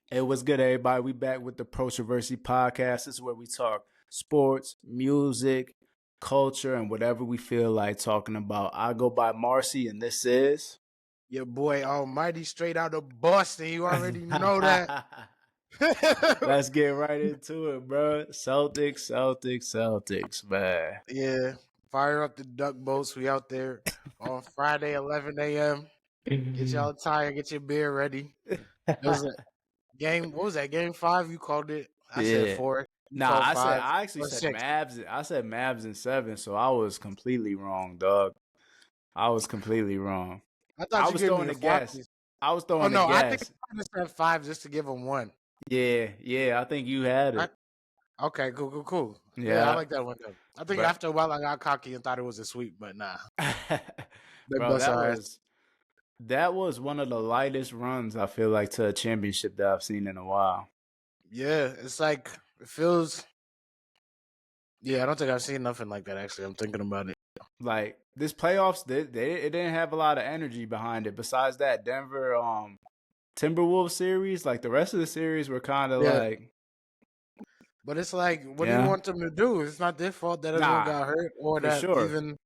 Hey, what's good, everybody? We back with the Protroversy Podcast. This is where we talk sports, music, culture, and whatever we feel like talking about. I go by Marcy, and this is. Your boy Almighty straight out of Boston. You already know that. Let's get right into it, bro. Celtics, man. Yeah. Fire up the duck boats. We out there on Friday, 11 a.m. Get y'all tired. Get your beer ready. It was a game. What was that? Game 5? You called it. I said 4. You Nah, called I 5. actually or said 6. Mavs. I said Mavs in 7, so I was completely wrong, dog. I was completely wrong. I thought I you was gave throwing me the a gas. 5. I was Oh, throwing the no. I think gas. I said 5 just to give him 1. Yeah. I think you had it. Okay, cool. Yeah, I Yeah, like that one, though. I think bro. after a while I got cocky and thought it was a sweep, but nah. They Bro, bust our ass. that was one of the lightest runs I feel like to a championship that I've seen in a while. Yeah, it's like it feels. Yeah, I don't think I've seen nothing like that. Actually, I'm thinking about it. Like this playoffs, it didn't have a lot of energy behind it. Besides that Denver Timberwolves series, like the rest of the series were kind of Yeah, like, but it's like, what do you yeah, want them to do? It's not their fault that everyone nah, got hurt or for that sure. even.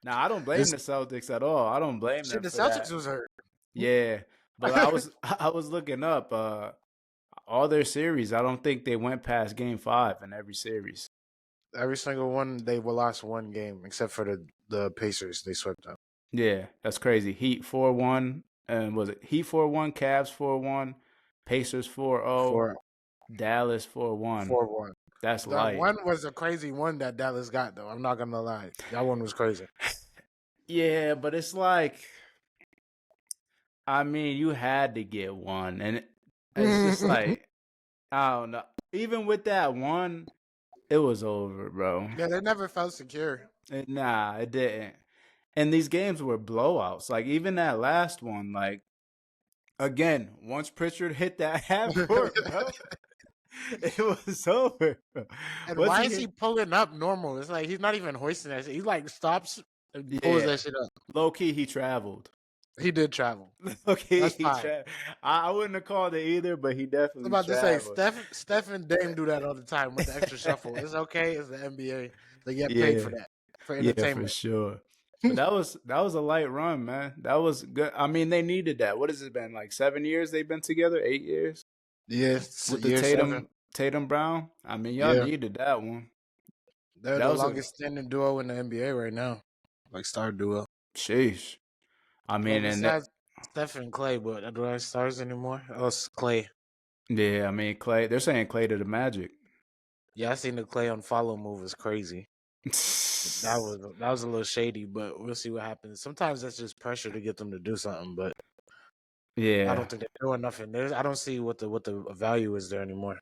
Nah, I don't blame It's, the Celtics at all. I don't blame shit, them the for Celtics that. was hurt. Yeah, but I was looking up all their series. I don't think they went past Game 5 in every series. Every single one, they were lost one game except for the Pacers. They swept them. Yeah, that's crazy. Heat 4-1, and was it Heat 4-1, Cavs 4-1, Pacers 4-0, 4 Dallas 4-1. 4-1. That's That light. one was a crazy one that Dallas got, though. I'm not gonna lie. That one was crazy. Yeah, but it's like, I mean, you had to get one, and it's just like, I don't know. Even with that one, it was over, bro. Yeah, they never felt secure. Nah, it didn't. And these games were blowouts. Like even that last one, like again, once Pritchard hit that half court, bro, it was over. And Once why he is he hit, pulling up normal? It's like he's not even hoisting that shit. He like stops and pulls yeah, that shit up. low key, he traveled. He did travel. Okay, That's he fine. traveled. I wouldn't have called it either, but he I was definitely about to say traveled. Steph and Dame do that all the time with the extra shuffle. It's okay. It's the NBA. They get paid for Yeah, that, for yeah, for entertainment. sure. But that was a light run, man. That was good. I mean, they needed that. What has it been like 7 years they've been together? 8 years Yeah, with the year 7. Tatum Brown. I mean, y'all Yeah, needed that one. they're That the was a longest standing duo in the NBA right now, like star duo. sheesh. I Well, mean, besides Steph and Clay, but do I stars anymore? Oh, it's Clay. yeah, I mean Clay. They're saying Clay to the Magic. Yeah, I seen the Clay on follow move is crazy. That was a little shady, but we'll see what happens. Sometimes that's just pressure to get them to do something, but I Yeah, don't think they're doing nothing. I don't see what the value is there anymore.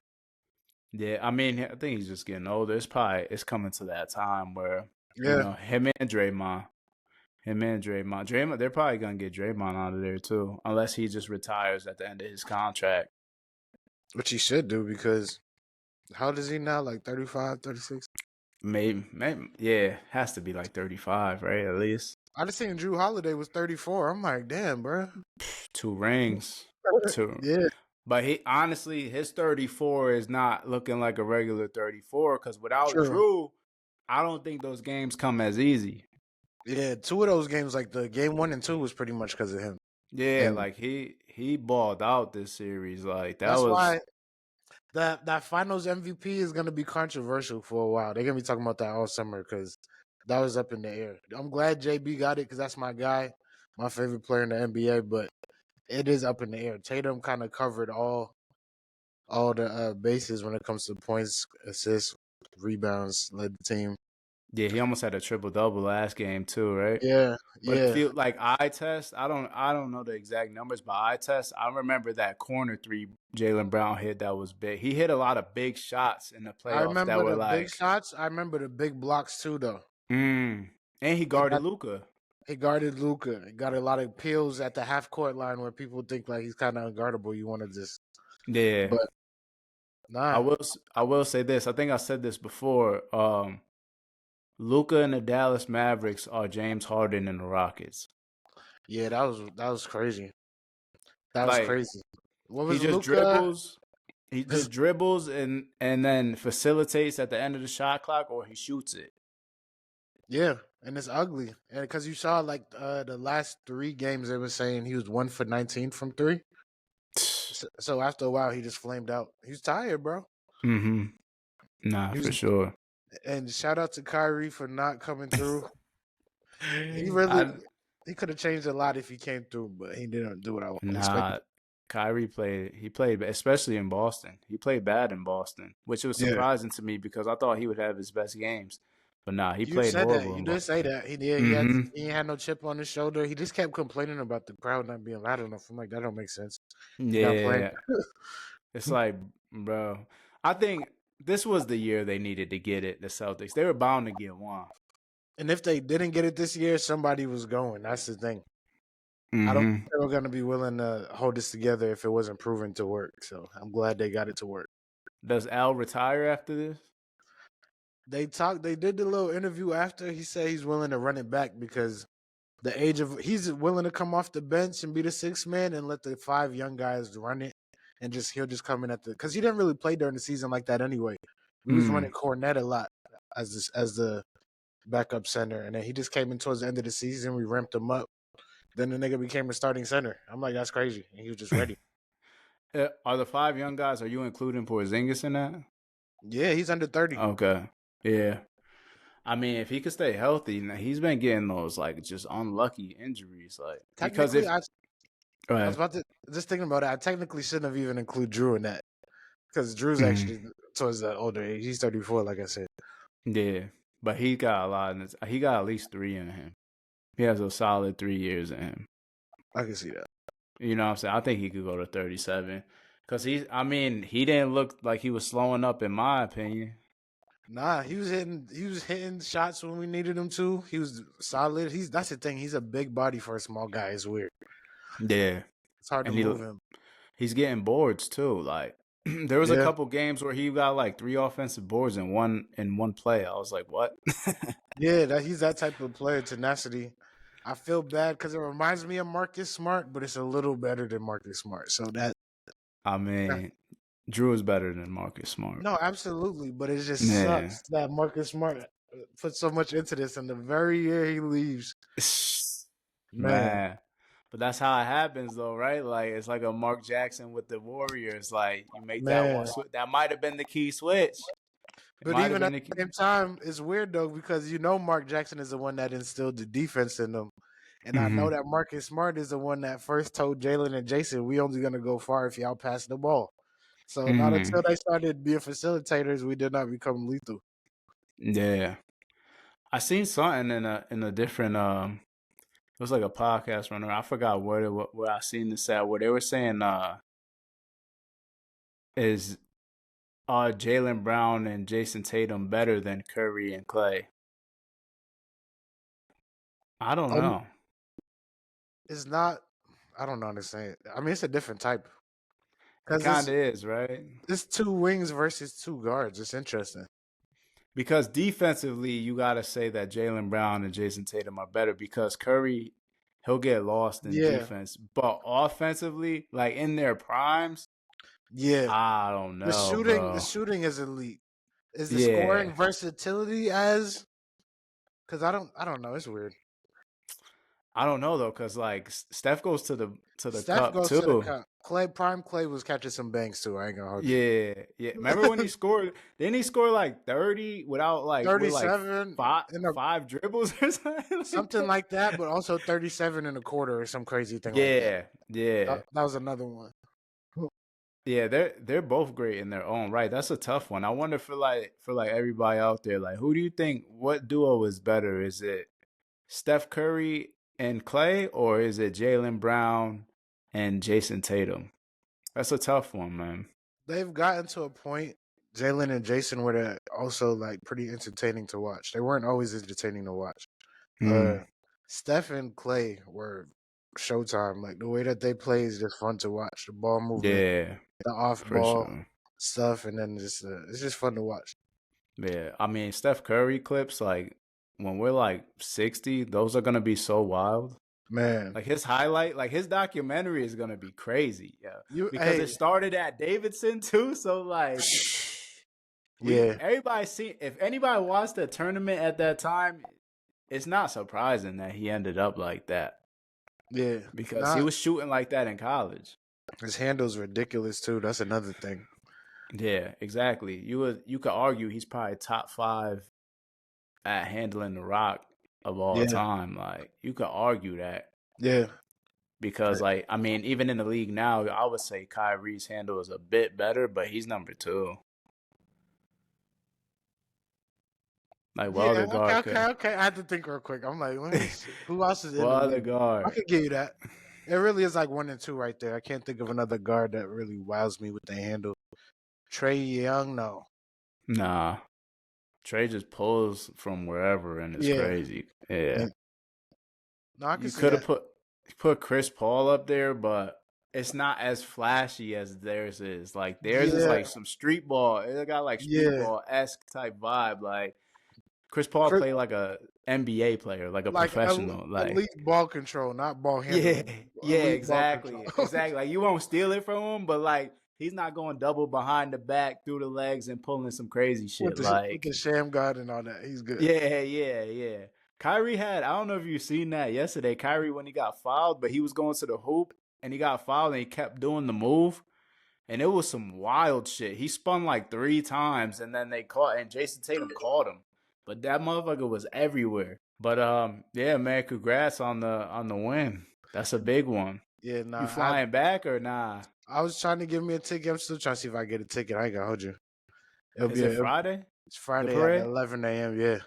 yeah. I mean, I think he's just getting older. It's coming to that time where Yeah, him and Draymond, they're probably gonna get Draymond out of there too, unless he just retires at the end of his contract. which he should do because how old is he now? Like 35, 36? Maybe, yeah, has to be like 35, right? At least I just seen Drew Holiday was 34. I'm like, damn, bro. 2 rings, two. Yeah, But he honestly, his 34 is not looking like a regular 34 because without true. Drew, I don't think those games come as easy. Yeah, 2 of those games, like the game 1 and 2, was pretty much because of him. Yeah, And like he balled out this series. Like that that's was why that Finals MVP is gonna be controversial for a while. They're gonna be talking about that all summer because that was up in the air. I'm glad JB got it because that's my guy, my favorite player in the NBA. But it is up in the air. Tatum kind of covered all the bases when it comes to points, assists, rebounds, led the team. yeah, he almost had a triple double last game too, right? Yeah, But it yeah. feel like eye test. I don't know the exact numbers, but eye test. I remember that corner 3 Jaylen Brown hit that was big. He hit a lot of big shots in the I playoffs that remember were the big like, shots. I remember the big blocks too, though. and he guarded Luka. He guarded Luka. He got a lot of peels at the half court line where people think like he's kind of unguardable. You want to just, Yeah, but nah. I will say this. I think I said this before. Luka and the Dallas Mavericks are James Harden and the Rockets. Yeah, that was crazy. That was Like crazy. What He was just Luka? dribbles. He just dribbles and then facilitates at the end of the shot clock, or he shoots it. Yeah, and it's ugly. And because you saw like the last 3 games, they were saying he was 1 for 19 from three. So after a while, he just flamed out. He's tired, bro. Mm-hmm. Nah, He for was, sure. and shout out to Kyrie for not coming through. He I could have changed a lot if he came through, but he didn't do what I expected. Nah, Kyrie played. He played, especially in Boston. He played bad in Boston, which was Yeah, surprising to me because I thought he would have his best games. But nah, he you played said that. horrible You in did say Boston. that. Mm-hmm. He had no chip on his shoulder. He just kept complaining about the crowd not being loud enough. I'm like, that don't make sense. You're not playing. Yeah, it's like, bro, I think this was the year they needed to get it. The Celtics, they were bound to get one. And if they didn't get it this year, somebody was going. That's the thing. I don't Mm-hmm. think they were going to be willing to hold this together if it wasn't proven to work. So I'm glad they got it to work. Does Al retire after this? They did the little interview after. He said he's willing to run it back because he's willing to come off the bench and be the sixth man and let the 5 young guys run it. And he'll just come in because he didn't really play during the season like that anyway. We was running Cornette a lot as the backup center. And then he just came in towards the end of the season. We ramped him up. Then the nigga became a starting center. I'm like, that's crazy. And he was just ready. Are the 5 young guys? Are you including Porzingis in that? Yeah, he's under 30. Okay. Yeah. I mean, if he could stay healthy, he's been getting those like just unlucky injuries. Like because Technically, if I was about to just thinking about it. I technically shouldn't have even included Drew in that because Drew's actually towards the older age. He's 34, like I said. Yeah, but he got a lot. He got at least 3 in him. He has a solid 3 years in him. I can see that. You know what I'm saying? I think he could go to 37 because he didn't look like he was slowing up in my opinion. Nah, he was hitting shots when we needed him to. He was solid. That's the thing. He's a big body for a small guy. It's weird. Yeah, It's hard to move him. He's getting boards too. Like there was a couple games where he got like 3 offensive boards in one play. I was like, what? Yeah, he's that type of player, tenacity. I feel bad because it reminds me of Marcus Smart, but it's a little better than Marcus Smart. So that. I mean, Drew is better than Marcus Smart. No, absolutely, but it just sucks that Marcus Smart put so much into this, and the very year he leaves, man. But that's how it happens, though, right? Like it's like a Mark Jackson with the Warriors. Like you make that one switch. That might have been the key switch. But even at the same time, it's weird though because Mark Jackson is the one that instilled the defense in them. And I know that Marcus Smart is the one that first told Jalen and Jason, we only going to go far if y'all pass the ball. So not until they started being facilitators, we did not become lethal. Yeah. I seen something in a different it was like a podcast runner. I forgot where I seen this at where they were saying is Jaylen Brown and Jason Tatum better than Curry and Clay? I don't know. It's not. I don't understand. I mean, it's a different type. It kind of is, right? It's 2 wings versus 2 guards. It's interesting. Because defensively, you got to say that Jaylen Brown and Jason Tatum are better because Curry, he'll get lost in defense. But offensively, like in their primes, I don't know. The shooting is elite. Is the scoring versatility as? Because I don't know. It's weird. I don't know though, because like Steph goes to the cup goes too. To the cup. Clay was catching some bangs too. I ain't gonna hold you. Yeah. Remember when he scored? Didn't he score like 30 without like 37 like 5 dribbles or something? Something like that, but also 37 in a quarter or some crazy thing. Yeah. That was another one. Yeah, they're both great in their own right. That's a tough one. I wonder for everybody out there, like who do you think what duo is better? Is it Steph Curry and Clay, or is it Jaylen Brown and Jason Tatum? That's a tough one, man. They've gotten to a point, Jaylen and Jason, where they're also like pretty entertaining to watch. They weren't always entertaining to watch. Steph and Clay were showtime. Like the way that they play is just fun to watch. The ball movement, the off ball stuff, and then it's just fun to watch. Yeah, I mean Steph Curry clips like when we're like 60, those are gonna be so wild. Man, Like his highlight, like his documentary is gonna be crazy, yeah. Because hey, it started at Davidson too. So like yeah, everybody see if anybody watched the tournament at that time, it's not surprising that he ended up like that. yeah. Because he was shooting like that in college. His handle's ridiculous too. That's another thing. Yeah, exactly. You could argue he's probably top 5 at handling the rock of all time. Like you could argue that. Yeah. Because like I mean, even in the league now, I would say Kyrie's handle is a bit better, but he's number 2. Like what other guard okay. I had to think real quick. I'm like, who else is in what the other league? guard? I could give you that. It really is like 1 and 2 right there. I can't think of another guard that really wows me with the handle. Trae Young, no. Nah. Trae just pulls from wherever and it's crazy. Yeah. No, I can You see could have that. put Chris Paul up there, but it's not as flashy as theirs is. Like theirs is like some street ball. It got like street ball-esque type vibe. Like Chris Paul played like a NBA player, like a professional. Like elite ball control, not ball handling. Yeah, exactly. Exactly. Like you won't steal it from him, but like he's not going double behind the back through the legs and pulling some crazy shit. With the sham guard and all that. He's good. Yeah. Kyrie I don't know if you've seen that yesterday. Kyrie, when he got fouled, but he was going to the hoop and he got fouled and he kept doing the move. And it was some wild shit. He spun like 3 times and then they caught, and Jason Tatum caught him. But that motherfucker was everywhere. But yeah, man, congrats on the win. That's a big one. Yeah, nah. You flying back or nah? I was trying to give me a ticket. I'm still trying to see if I get a ticket. I ain't gonna hold you. Is it Friday? It's Friday at 11 a.m. Yeah.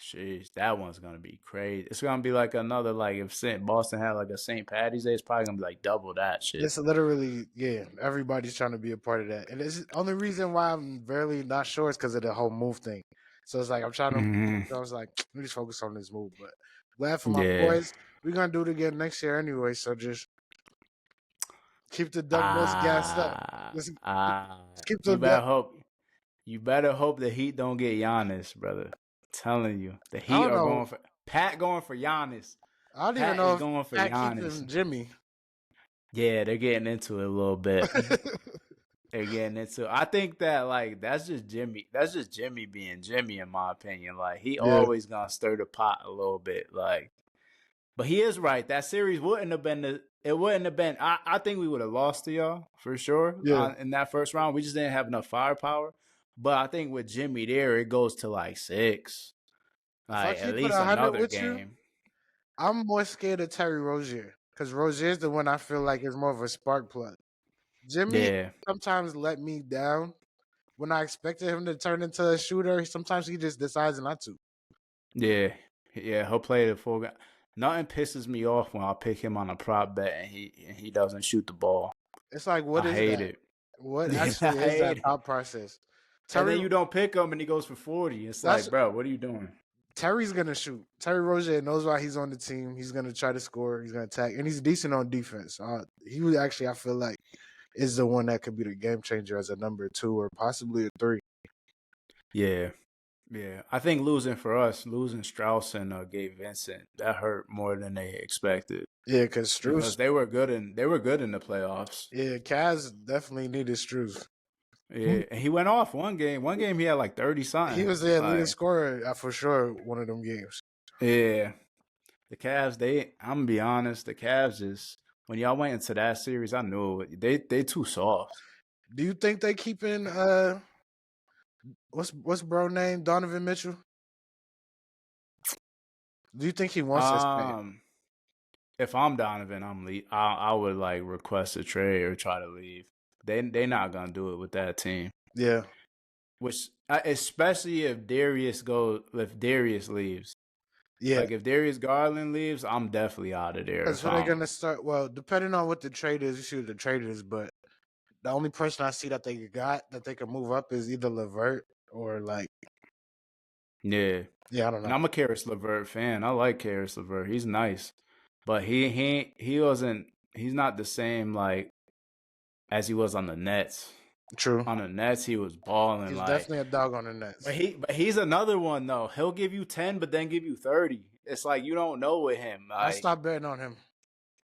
Sheesh, that one's gonna be crazy. It's gonna be like another, like if Boston had like a St. Patty's Day, it's probably gonna be like double that shit. It's literally, everybody's trying to be a part of that. And it's the only reason why I'm barely not sure is because of the whole move thing. So it's like I'm trying to I was like, let me just focus on this move. But glad for my boys. We're gonna do it again next year anyway, so just keep the Dunk Bus gassed up. Keep the You better hope the Heat don't get Giannis, brother. Telling you, the Heat are going for Pat going for Giannis. I don't even know if going for Pat Giannis. Jimmy. Yeah, they're getting into it a little bit. They're getting into. I think that like that's just Jimmy. That's just Jimmy being Jimmy, in my opinion. Like he always gonna stir the pot a little bit. Like, but he is right. That series wouldn't have been It wouldn't have been. I think we would have lost to y'all for sure. In that first round, we just didn't have enough firepower. But I think with Jimmy there, it goes to like 6. Like at least another game. I'm more scared of Terry Rozier because Rozier's the one I feel like is more of a spark plug. Jimmy sometimes let me down. When I expected him to turn into a shooter, sometimes he just decides not to. Yeah, he'll play the full game. Nothing pisses me off when I pick him on a prop bet and he doesn't shoot the ball. It's like, what is that? I hate it. What actually is that thought process? And then you don't pick him and he goes for 40. It's like, bro, what are you doing? Terry's going to shoot. Terry Rozier knows why he's on the team. He's going to try to score. He's going to attack. And he's decent on defense. He would actually, I feel like, is the one that could be the game changer as a number 2 or possibly a 3. Yeah. I think losing Strauss and Gabe Vincent, that hurt more than they expected. Yeah, because they were good in the playoffs. Yeah, Kaz definitely needed Strauss. Yeah, and he went off one game. One game he had like 30-something. He was the leading scorer for sure one of them games. Yeah. The Cavs, I'm going to be honest, the Cavs just, when y'all went into that series, I knew it. They too soft. Do you think they keeping what's bro name? Donovan Mitchell? Do you think he wants to stay? If I'm Donovan, I would like request a trade or try to leave. They not gonna do it with that team. Yeah. Which especially if Darius leaves. Yeah. Like if Darius Garland leaves, I'm definitely out of there. So they're gonna start. Well, depending on what the trade is, you see what the trade is. But the only person I see that they got that they can move up is either LeVert or like. Yeah. Yeah, I don't know. And I'm a Karis LeVert fan. I like Karis LeVert. He's nice, but he wasn't. He's not the same like as he was on the Nets. True. On the Nets, he was balling. He's definitely a dog on the Nets. But he's another one though. He'll give you 10, but then give you 30. It's like you don't know with him. I Like, stopped betting on him.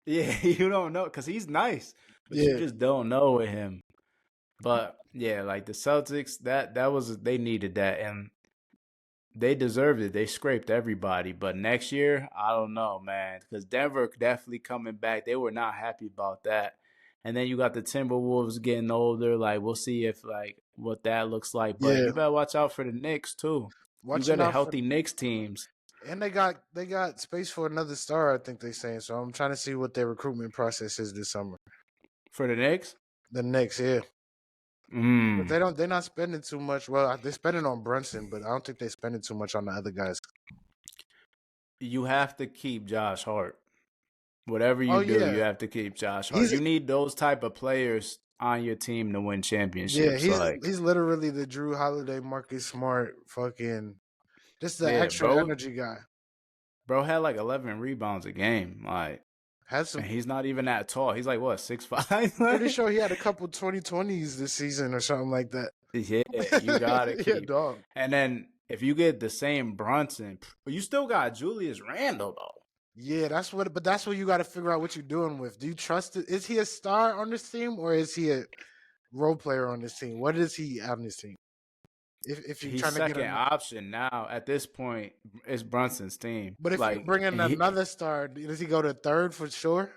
yeah, you don't know because he's nice, but you Yeah. just don't know with him. But yeah, like the Celtics, that was they needed that and they deserved it. They scraped everybody. But next year, I don't know, man, because Denver definitely coming back. They were not happy about that. And then you got the Timberwolves getting older. Like we'll see if like what that looks like. But Yeah. you better watch out for the Knicks too. You Watching got a out for healthy Knicks teams and they got space for another star, I think they're saying. So I'm trying to see what their recruitment process is this summer. for the Knicks. The Knicks, yeah. But Mm. they're not spending too much. Well, they're spending on Brunson, but I don't think they're spending too much on the other guys. You have to keep Josh Hart. Whatever Oh you do, you yeah. have to keep Josh Hart. You need those type of players on your team to win championships. He's literally the Drew Holiday, Marcus Smart, fucking just the yeah, extra bro. energy guy. Bro had like 11 rebounds a game. Like, Had some. and he's not even that tall. He's like what 6'5". Pretty sure he had a couple 2020s this season or something like that. Yeah, you gotta keep. Yeah, dog. And then if you get the same Brunson, you still got Julius Randle though. Yeah, that's what you got to figure out what you're doing with. Do you trust it? Is he a star on this team or is he a role player on this team? What is he on this team? If you're He's trying to second get option now. At this point, it's Brunson's team. but if you bring in another star, does he go to third for sure?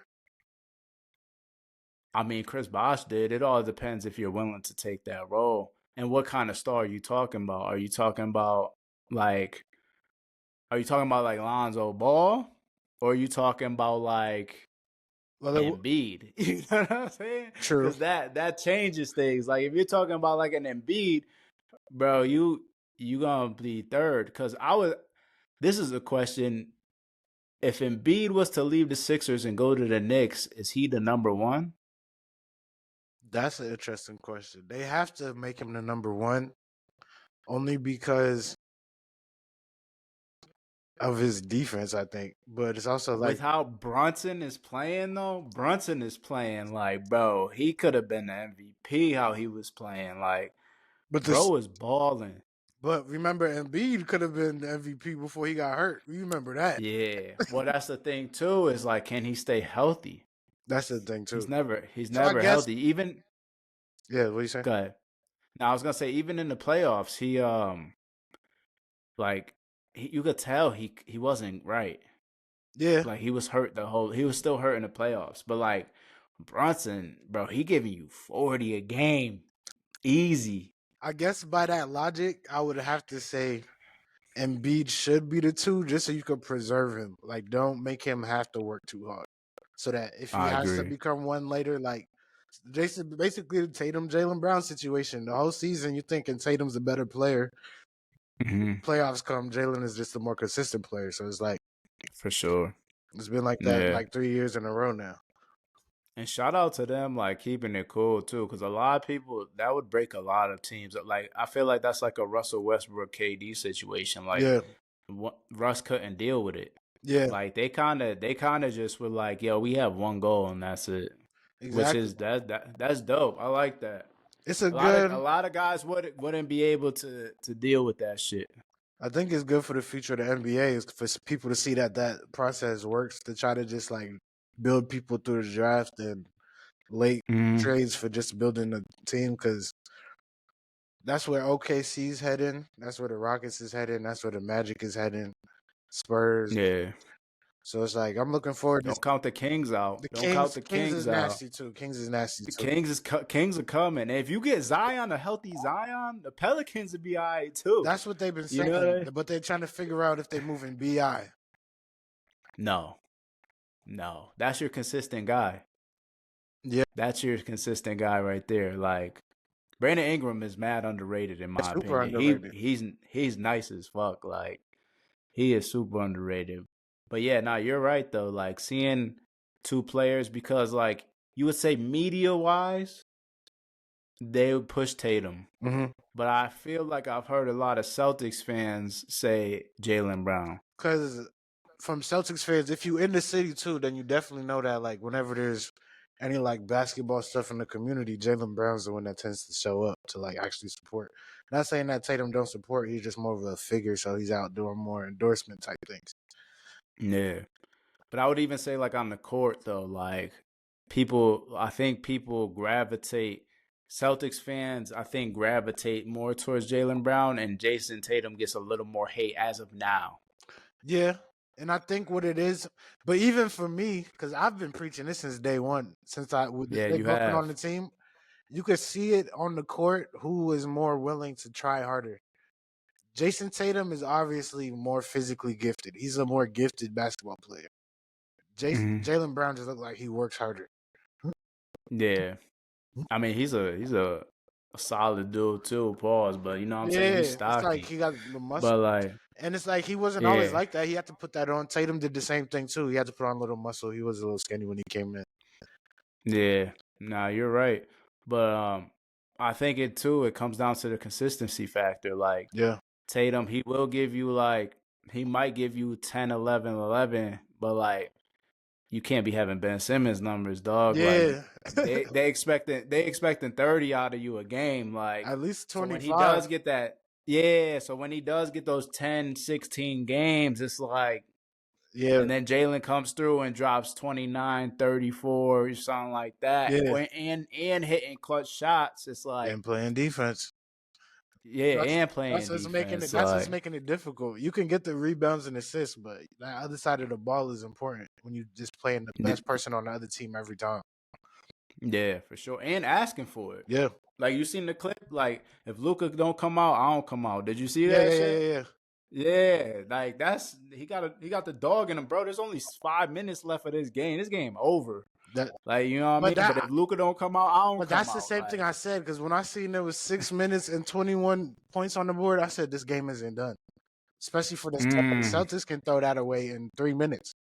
I mean, Chris Bosh did. It all depends if you're willing to take that role and what kind of star are you talking about. Are you talking about like Lonzo Ball, or are you talking about like Embiid? You know what I'm saying? True. Because that changes things. Like if you're talking about like an Embiid, bro, you gonna be third. Because this is a question. If Embiid was to leave the Sixers and go to the Knicks, is he the number one? That's an interesting question. They have to make him the number one only because of his defense, I think. But it's also like with how Brunson is playing though. Brunson is playing like, bro, he could have been the MVP. How he was playing, like, bro was balling. But remember, Embiid could have been the MVP before he got hurt. You remember that? Yeah. Well, that's the thing too. Is like, can he stay healthy? That's the thing too. He's never healthy. Even yeah. What you saying? Go ahead. Now I was gonna say, even in the playoffs, he you could tell he wasn't right. Yeah. Like he was hurt he was still hurt in the playoffs. But like Brunson, bro, he giving you 40 a game. Easy. I guess by that logic, I would have to say Embiid should be the two just so you could preserve him. Like don't make him have to work too hard. So that if he has to become one later, like basically the Tatum Jaylen Brown situation. The whole season you're thinking Tatum's a better player. Mm-hmm. Playoffs come, Jaylen is just a more consistent player. So it's like for sure. It's been like that like 3 years in a row now. And shout out to them like keeping it cool too, because a lot of people that would break a lot of teams. Like I feel like that's like a Russell Westbrook KD situation. Like Russ couldn't deal with it. Yeah, like they kind of just were like, yo, we have one goal and that's it. Exactly. Which is that's dope. I like that. It's a lot of guys wouldn't be able to deal with that shit. I think it's good for the future of the NBA is for people to see that process works, to try to just like build people through the draft and late trades for just building a team, because that's where OKC's heading. That's where the Rockets is heading. That's where the Magic is heading. Spurs. Yeah. So it's like I'm looking forward. Don't count the Kings out. Don't count the Kings is out. Nasty too. Kings is nasty too. Kings are coming. And if you get Zion, a healthy Zion, the Pelicans would be all right too. That's what they've been saying. But they're trying to figure out if they're moving BI. No, that's your consistent guy. Yeah, that's your consistent guy right there. Like Brandon Ingram is mad underrated in my opinion. He's nice as fuck. Like he is super underrated. But yeah, you're right though. Like seeing two players, because like you would say media wise, they would push Tatum. Mm-hmm. But I feel like I've heard a lot of Celtics fans say Jaylen Brown. Because from Celtics fans, if you in the city too, then you definitely know that like whenever there's any like basketball stuff in the community, Jaylen Brown's the one that tends to show up to like actually support. Not saying that Tatum don't support, he's just more of a figure, so he's out doing more endorsement type things. Yeah. But I would even say, like, on the court, though, like, I think people gravitate, Celtics fans, I think, gravitate more towards Jaylen Brown, and Jason Tatum gets a little more hate as of now. Yeah. And I think what it is, but even for me, because I've been preaching this since day one, since Yeah, they you both been on have. the team, you could see it on the court who is more willing to try harder. Jason Tatum is obviously more physically gifted. He's a more gifted basketball player. Jaylen Brown just looks like he works harder. Yeah. I mean, he's a solid dude, too, pause, but you know what I'm saying? He's Yeah, it's like stocky. he got the muscle. But, like, And it's like he wasn't always yeah. like that. He had to put that on. Tatum did the same thing too. He had to put on a little muscle. He was a little skinny when he came in. Yeah. Nah, you're right. But I think it comes down to the consistency factor. Like, Yeah. Tatum, he will give you, like, he might give you 10, 11, 11, but, like, you can't be having Ben Simmons numbers, dog. Yeah. Like, they expecting 30 out of you a game. Like, At least so 25. when he does get that, yeah, so when he does get those 10, 16 games, it's like, Yeah. and then Jaylen comes through and drops 29, 34, or something like that. Yeah. And hitting clutch shots. It's like, And playing defense. yeah, That's, and playing that's what's defense. making it. That's what's making it difficult. You can get the rebounds and assists, but the other side of the ball is important when you just playing the best person on the other team every time. Yeah, for sure. And asking for it. Yeah. Like, you seen the clip? Like, if Luka don't come out, I don't come out. Did you see that shit? Yeah, like he got the dog in him, bro. There's only 5 minutes left of this game. This game over. Like, you know what I mean? But if Luka don't come out, I don't come out. But that's the same thing I said, because when I seen there was 6 minutes and 21 points on the board, I said this game isn't done. Especially for the Celtics. Celtics can throw that away in 3 minutes.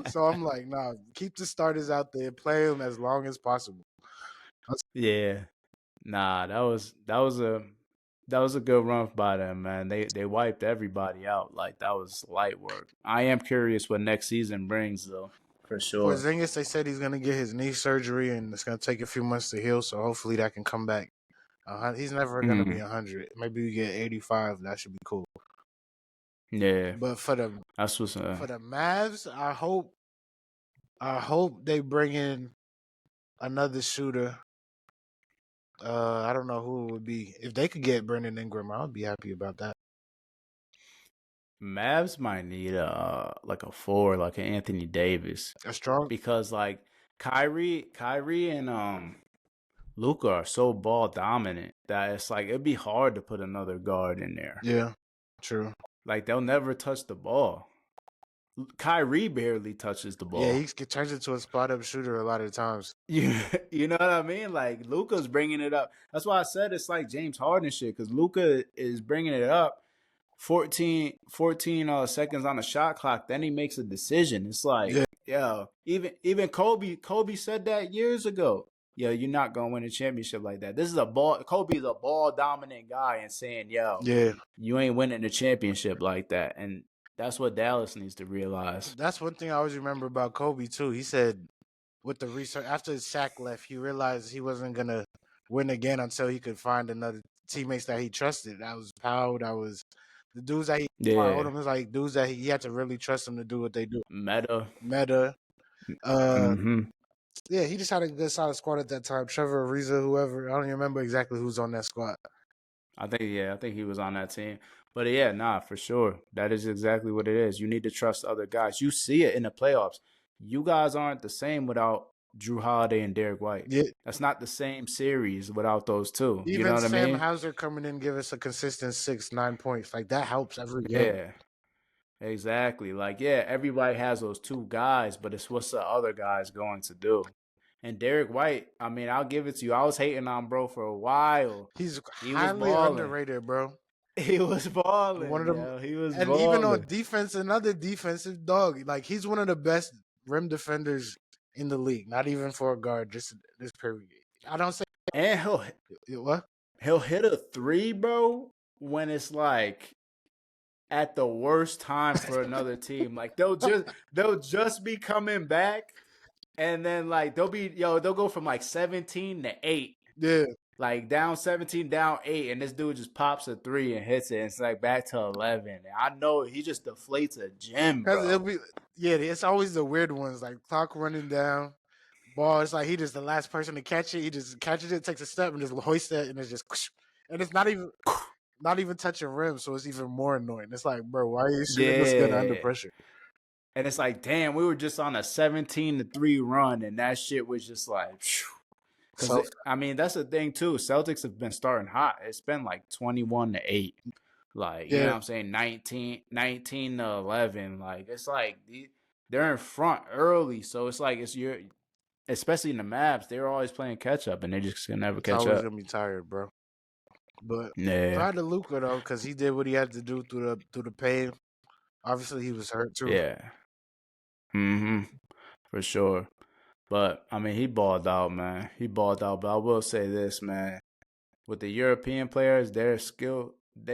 So I'm like, nah, keep the starters out there, play them as long as possible. Yeah. Nah, that was a good run by them, man. They wiped everybody out. Like, that was light work. I am curious what next season brings, though, for sure. Porzingis, they said he's gonna get his knee surgery and it's gonna take a few months to heal. So hopefully that can come back. He's never gonna be 100. Maybe we get 85. That should be cool. Yeah. But for the Mavs, I hope they bring in another shooter. I don't know who it would be. If they could get Brandon Ingram, I would be happy about that. Mavs might need like a 4, like an Anthony Davis. A strong, because like Kyrie and Luka are so ball dominant that it's like it'd be hard to put another guard in there. Yeah, true. Like, they'll never touch the ball. Kyrie barely touches the ball. Yeah, he turns into a spot-up shooter a lot of times. You know what I mean? Like, Luka's bringing it up. That's why I said it's like James Harden shit, because Luka is bringing it up 14 seconds on the shot clock. Then he makes a decision. It's like, even Kobe said that years ago. Yo, you're not going to win a championship like that. This is Kobe's a ball-dominant guy and saying, you ain't winning a championship like that. And that's what Dallas needs to realize. That's one thing I always remember about Kobe, too. He said with the research, after Shaq left, he realized he wasn't going to win again until he could find another teammates that he trusted. That was Powell. That was the dudes that he owed him. Was like dudes that he had to really trust them to do what they do. Meta. Yeah, he just had a good solid squad at that time. Trevor Ariza, whoever. I don't even remember exactly who's on that squad. I think he was on that team. But yeah, nah, for sure. That is exactly what it is. You need to trust other guys. You see it in the playoffs. You guys aren't the same without Drew Holiday and Derek White. Yeah. That's not the same series without those two. Even you know what Sam I mean? Hauser coming in, give us a consistent 6-9 points. Like, that helps every game. Yeah. Exactly. Like, yeah, everybody has those two guys, but it's what's the other guys going to do. And Derek White, I mean, I'll give it to you. I was hating on bro for a while. He highly underrated, bro. He was balling. He was balling. And even on defense, another defensive dog. Like, he's one of the best rim defenders in the league. Not even for a guard, just this period. I don't say. And he'll hit a 3, bro, when it's like at the worst time for another team. Like, they'll just be coming back, and then like they'll go from like 17 to 8. Yeah. like down 17, down 8, and this dude just pops a 3 and hits it. And it's like back to 11. And I know he just deflates a gym, Because it'll bro. be it's always the weird ones like clock running down. Ball, it's like he just the last person to catch it. He just catches it, takes a step, and just hoists it, and it's just, and it's not even touching rim, so it's even more annoying. It's like, bro, why are you shooting this good under Yeah. pressure? And it's like, damn, we were just on a 17-3 run, and that shit was just like, because I mean, that's the thing too. Celtics have been starting hot. It's been like 21-8, like you know what I'm saying, 19-11. Like it's like they're in front early, so it's like it's your, especially in the Mavs, they're always playing catch up, and they just can never catch always up. gonna be tired, bro. But Yeah, proud of Luka though, because he did what he had to do through the pain. Obviously, he was hurt too. yeah, for sure. But I mean, he balled out, man. He balled out. But I will say this, man. With the European players, they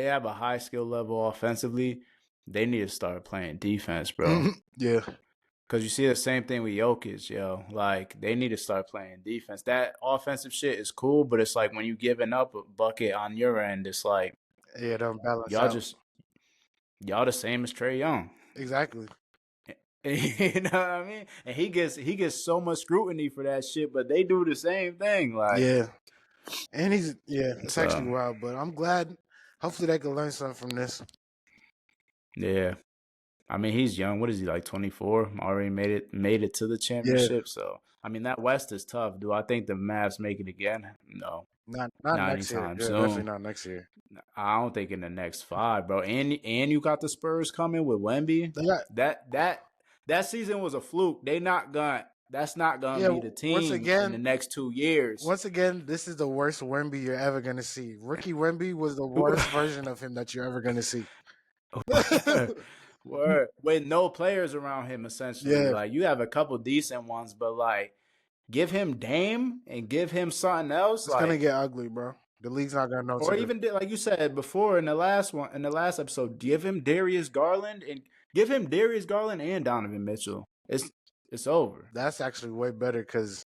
have a high skill level offensively. They need to start playing defense, bro. Yeah. Because you see the same thing with Jokic, yo. Like, they need to start playing defense. That offensive shit is cool, but it's like when you giving up a bucket on your end, it's like, Yeah, don't balance y'all out. y'all the same as Trae Young. Exactly. You know what I mean? And he gets so much scrutiny for that shit, but they do the same thing. Like, yeah. And it's actually wild, but I'm glad. Hopefully they can learn something from this. Yeah. I mean, he's young. What is he, like 24? Already made it to the championship. Yeah. So, I mean, that West is tough. Do I think the Mavs make it again? No. Not next year. Anytime soon. Definitely not next year. I don't think in the next 5, bro. And you got the Spurs coming with Wemby. That season was a fluke. That's not gonna be the team in the next 2 years. Once again, this is the worst Wemby you're ever gonna see. Rookie Wemby was the worst version of him that you're ever gonna see. Word. With no players around him, essentially. Yeah. Like, you have a couple decent ones, but like, give him Dame and give him something else. It's gonna get ugly, bro. The league's not gonna know. Or even like you said before in the last episode, give him Darius Garland and Donovan Mitchell. It's over. That's actually way better because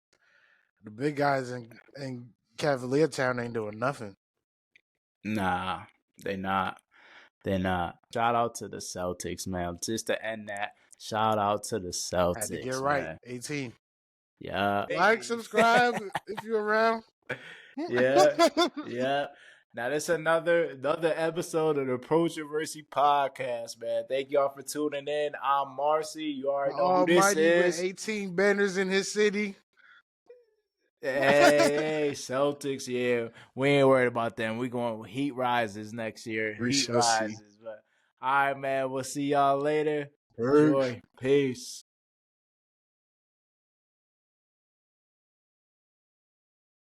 the big guys in Cavalier Town ain't doing nothing. Nah, they not. They're not. Shout out to the Celtics, man. Just to end that, shout out to the Celtics. Had to get right. Man. 18. Yeah. Like, subscribe if you're around. Yeah. Now, this is another episode of the Protroversy Podcast, man. Thank y'all for tuning in. I'm Marcie. You already know who this is. With 18 banners in his city. Hey, Celtics, yeah. We ain't worried about them. We going Heat rises next year. Heat rises. But all right, man. We'll see y'all later. Enjoy. Peace.